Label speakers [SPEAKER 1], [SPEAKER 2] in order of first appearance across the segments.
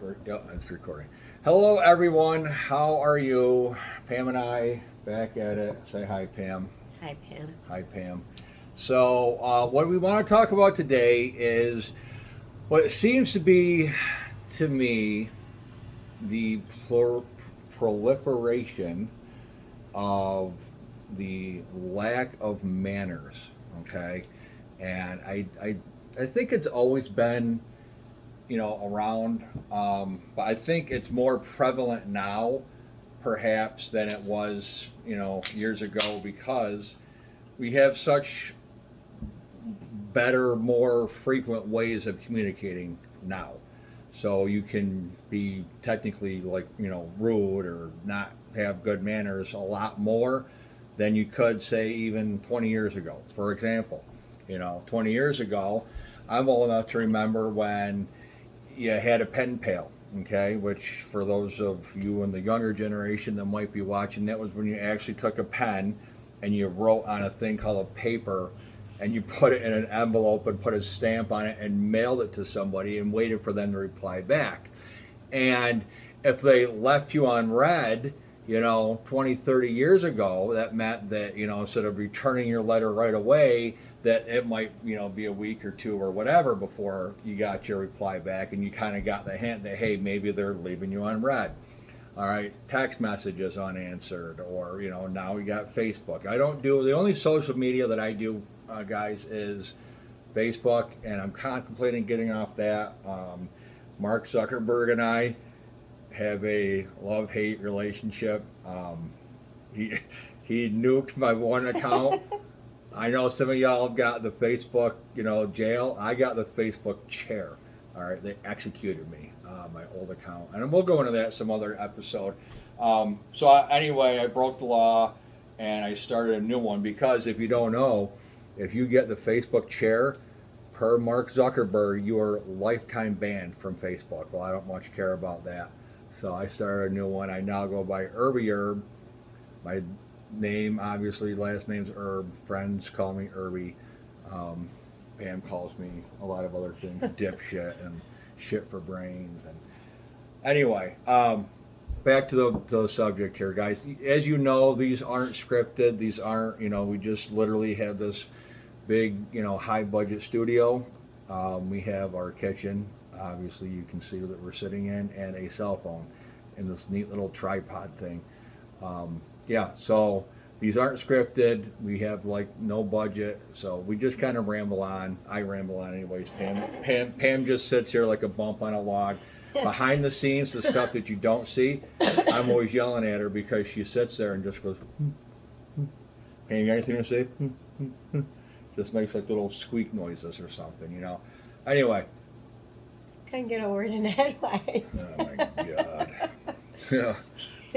[SPEAKER 1] Yep, it's recording. Hello, everyone. How are you? Pam and I back at it. Say hi, Pam.
[SPEAKER 2] Hi, Pam.
[SPEAKER 1] Hi, Pam. So, what we want to talk about today is what seems to be, to me, the proliferation of the lack of manners. Okay, and I think it's always been around. But I think it's more prevalent now, perhaps, than it was, years ago because we have such better, more frequent ways of communicating now. So you can be technically rude or not have good manners a lot more than you could say even 20 years ago. For example, 20 years ago, I'm old enough to remember when you had a pen pal, okay, which for those of you in the younger generation that might be watching, that was when you actually took a pen and you wrote on a thing called a paper and you put it in an envelope and put a stamp on it and mailed it to somebody and waited for them to reply back. And if they left you on red, 20, 30 years ago, that meant that, instead of returning your letter right away, that it might, be a week or two or whatever before you got your reply back, and you kind of got the hint that, hey, maybe they're leaving you on red. All right, text messages unanswered, or, now we got Facebook. The only social media that I do, guys, is Facebook, and I'm contemplating getting off that. Mark Zuckerberg and I have a love-hate relationship. He nuked my one account. I know some of y'all have got the Facebook, jail. I got the Facebook chair. All right, they executed me, my old account, and we'll go into that some other episode. Anyway, I broke the law, and I started a new one because if you don't know, if you get the Facebook chair, per Mark Zuckerberg, you are lifetime banned from Facebook. Well, I don't much care about that. So I started a new one. I now go by Irby Herb. My name, obviously, last name's Herb. Friends call me Irby. Pam calls me a lot of other things, dipshit and shit for brains. And anyway, back to the subject here, guys. As you know, these aren't scripted. These aren't, we just literally have this big, high budget studio. We have our kitchen. Obviously, you can see that we're sitting in, and a cell phone in this neat little tripod thing. So these aren't scripted. We have no budget, so we just kind of ramble on. I ramble on anyways. Pam just sits here like a bump on a log. Behind the scenes, the stuff that you don't see, I'm always yelling at her because she sits there and just goes, Pam, you got anything to say? Just makes little squeak noises or something, Anyway.
[SPEAKER 2] Couldn't get a word in edgewise.
[SPEAKER 1] Oh my God. Yeah,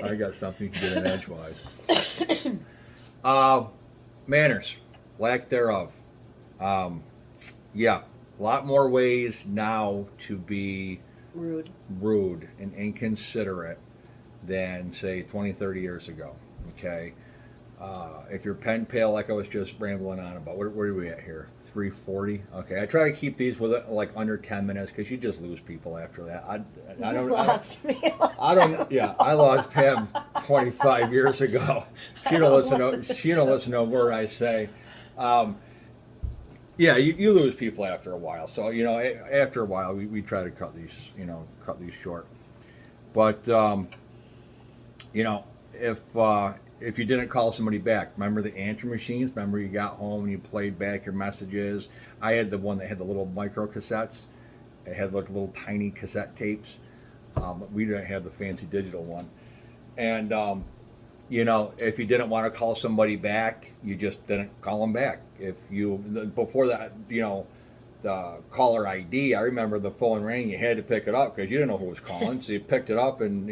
[SPEAKER 1] I got something you can get in edgewise. Manners, lack thereof. A lot more ways now to be rude and inconsiderate than, say, 20, 30 years ago. Okay? If your pen pal, like I was just rambling on about, where are we at here? 3:40. Okay, I try to keep these with under 10 minutes because you just lose people after that. I don't.
[SPEAKER 2] Lost me.
[SPEAKER 1] I don't. Yeah, I lost Pam 25 years ago. She don't listen to a word I say. You lose people after a while. So after a while, we try to cut these short. But if you didn't call somebody back, remember the answer machines? Remember you got home and you played back your messages? I had the one that had the little micro cassettes. It had little tiny cassette tapes. We didn't have the fancy digital one. And, if you didn't want to call somebody back, you just didn't call them back. Before that, the caller ID, I remember the phone rang, you had to pick it up because you didn't know who was calling. So you picked it up and,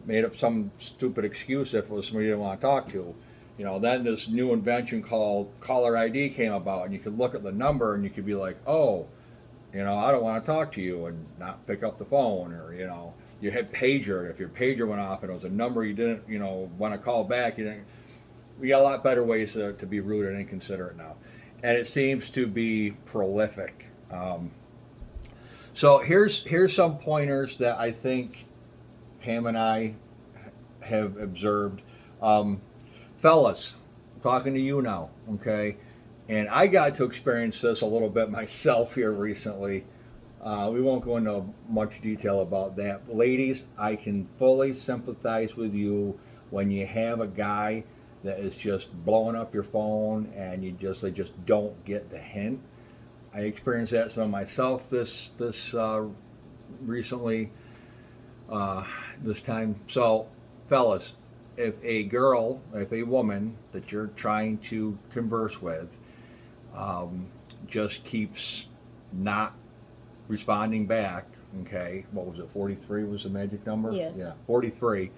[SPEAKER 1] made up some stupid excuse if it was somebody you didn't want to talk to. Then this new invention called caller ID came about, and you could look at the number and you could be like, oh, I don't want to talk to you, and not pick up the phone. Or, you had pager. If your pager went off and it was a number you didn't, want to call back, we got a lot better ways to be rude and inconsiderate now. And it seems to be prolific. So here's some pointers that I think Pam and I have observed. Fellas, I'm talking to you now, okay? And I got to experience this a little bit myself here recently. We won't go into much detail about that. But ladies, I can fully sympathize with you when you have a guy that is just blowing up your phone and they just don't get the hint. I experienced that some myself this recently, this time. So, fellas, if a woman that you're trying to converse with, just keeps not responding back, okay, what was it, 43 was the magic number?
[SPEAKER 2] Yes.
[SPEAKER 1] Yeah, 43.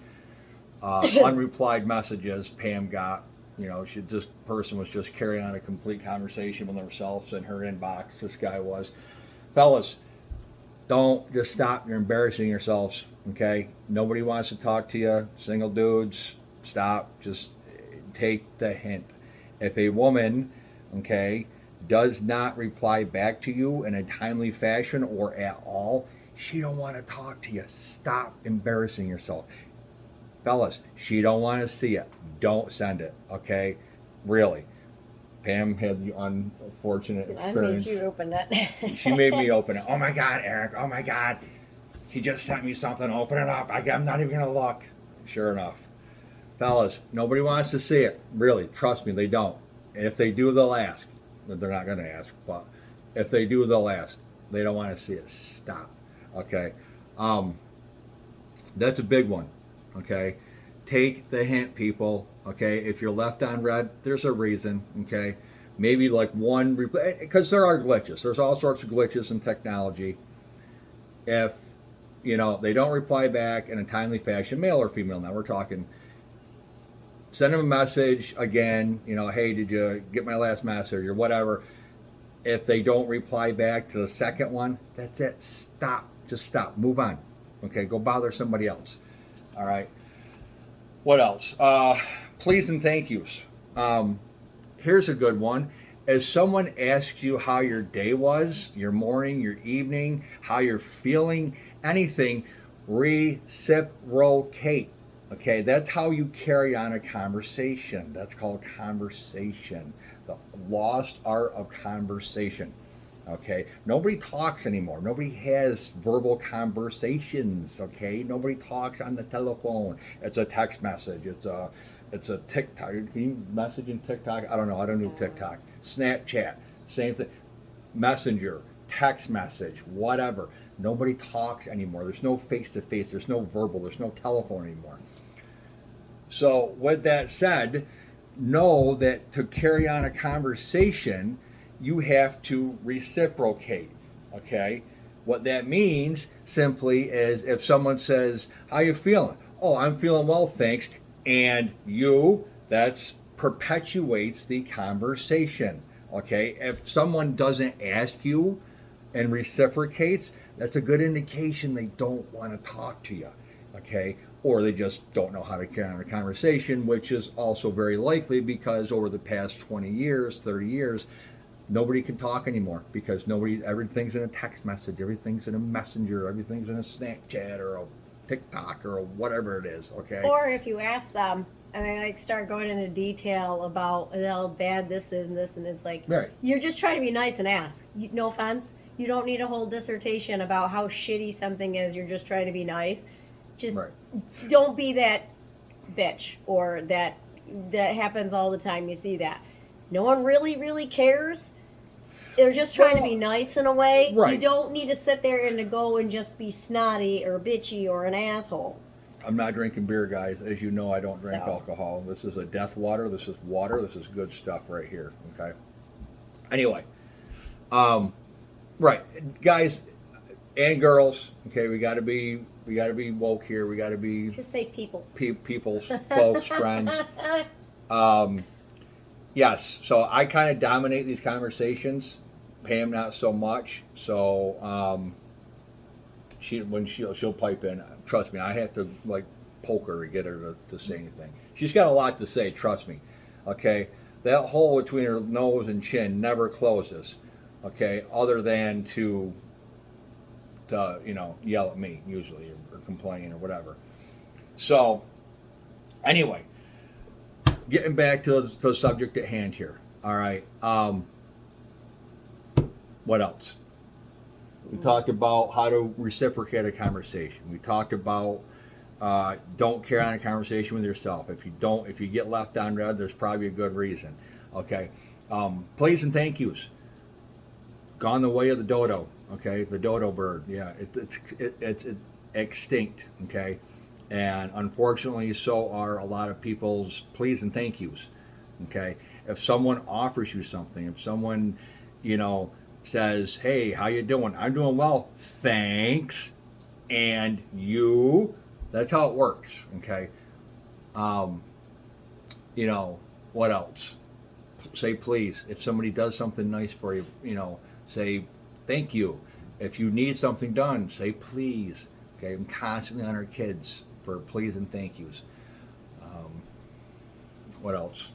[SPEAKER 1] Unreplied messages Pam got. This person was just carrying on a complete conversation with themselves in her inbox. This guy was. Fellas, don't just stop. You're embarrassing yourselves, okay? Nobody wants to talk to you. Single dudes, stop. Just take the hint. If a woman, okay, does not reply back to you in a timely fashion or at all, she don't want to talk to you. Stop embarrassing yourself. Fellas, she don't want to see it. Don't send it, okay? Really. Pam had the unfortunate experience.
[SPEAKER 2] I made you open it.
[SPEAKER 1] She made me open it. Oh my God, Eric. Oh my God. He just sent me something. Open it up. I'm not even going to look. Sure enough. Fellas, nobody wants to see it. Really. Trust me, they don't. And if they do, they'll ask. They're not going to ask. But if they do, they'll ask. They don't want to see it. Stop. Okay? That's a big one. Okay? Take the hint, people. Okay? If you're left on red, there's a reason. Okay? Maybe like one, because there are glitches. There's all sorts of glitches in technology. If, they don't reply back in a timely fashion, male or female, now we're talking, send them a message again, hey, did you get my last message or whatever. If they don't reply back to the second one, that's it. Stop. Just stop. Move on. Okay? Go bother somebody else. All right? What else? Please and thank yous. Here's a good one. If someone asks you how your day was, your morning, your evening, how you're feeling, anything, reciprocate. Okay, that's how you carry on a conversation. That's called conversation. The lost art of conversation. Okay, nobody talks anymore. Nobody has verbal conversations. Okay, nobody talks on the telephone. It's a text message. It's a TikTok. Can you message in TikTok? I don't know. I don't do TikTok. Snapchat, same thing. Messenger, text message, whatever. Nobody talks anymore. There's no face-to-face. There's no verbal. There's no telephone anymore. So with that said, know that to carry on a conversation, you have to reciprocate, okay? What that means simply is if someone says, how you feeling? Oh, I'm feeling well, thanks. And that's perpetuates the conversation, okay? If someone doesn't ask you and reciprocates, that's a good indication they don't want to talk to you, okay? Or they just don't know how to carry on a conversation, which is also very likely because over the past 20 years, 30 years, nobody can talk anymore because everything's in a text message, everything's in a messenger, everything's in a Snapchat or a TikTok or whatever it is, okay?
[SPEAKER 2] Or if you ask them and they start going into detail about how bad this is and this, and it's like,
[SPEAKER 1] right.
[SPEAKER 2] You're just trying to be nice and ask. No offense. You don't need a whole dissertation about how shitty something is. You're just trying to be nice. Just don't be that bitch or that happens all the time. You see that. No one really cares. They're just trying to be nice in a way.
[SPEAKER 1] Right.
[SPEAKER 2] You don't need to sit there and to go and just be snotty or bitchy or an asshole.
[SPEAKER 1] I'm not drinking beer, guys. As you know, I don't drink alcohol. This is a death water. This is water. This is good stuff right here, okay? Anyway, right, guys and girls, okay, we got to be woke here. We got to be
[SPEAKER 2] just say peoples.
[SPEAKER 1] Peoples, folks, friends. Yes, so I kind of dominate these conversations. Pam not so much. So she'll pipe in. Trust me, I have to like poke her to get her to say anything. She's got a lot to say. Trust me. Okay, that hole between her nose and chin never closes. Okay, other than to to yell at me usually, or complain or whatever. So anyway, getting back to the subject at hand here. All right. What else? We talked about how to reciprocate a conversation. We talked about don't carry on a conversation with yourself. If you get left on red, there's probably a good reason. Okay. Please and thank yous. Gone the way of the dodo. Okay, the dodo bird. Yeah, it's extinct. Okay, and unfortunately, so are a lot of people's please and thank yous. Okay, if someone offers you something, if someone, says, "Hey, how you doing? I'm doing well, thanks," and you, that's how it works. Okay, what else? Say please. If somebody does something nice for you, say thank you. If you need something done, say please. Okay, I'm constantly on our kids for please and thank yous. What else?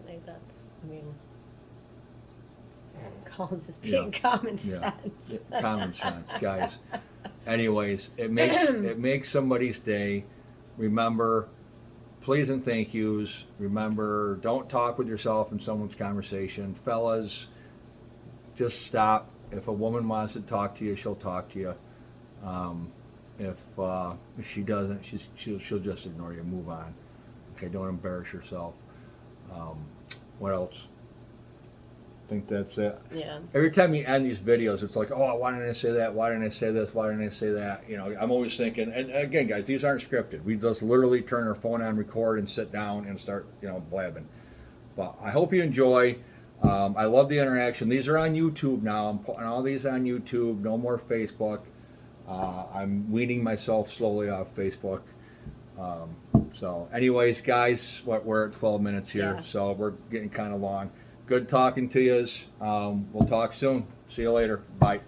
[SPEAKER 2] I think it's called just being common sense.
[SPEAKER 1] Common sense, guys. Anyways, it makes somebody's day. Remember, please and thank yous. Remember, don't talk with yourself in someone's conversation. Fellas, just stop. If a woman wants to talk to you, she'll talk to you. If she doesn't, she'll just ignore you. Move on. Okay, don't embarrass yourself. What else? I think that's it.
[SPEAKER 2] Yeah.
[SPEAKER 1] Every time you end these videos, it's like, oh, why didn't I say that? Why didn't I say this? Why didn't I say that? I'm always thinking, and again, guys, these aren't scripted. We just literally turn our phone on, record, and sit down and start, blabbing. But I hope you enjoy. I love the interaction. These are on YouTube now. I'm putting all these on YouTube. No more Facebook. I'm weaning myself slowly off Facebook. So anyways, guys, we're at 12 minutes here, so we're getting kind of long. Good talking to you. We'll talk soon. See you later. Bye.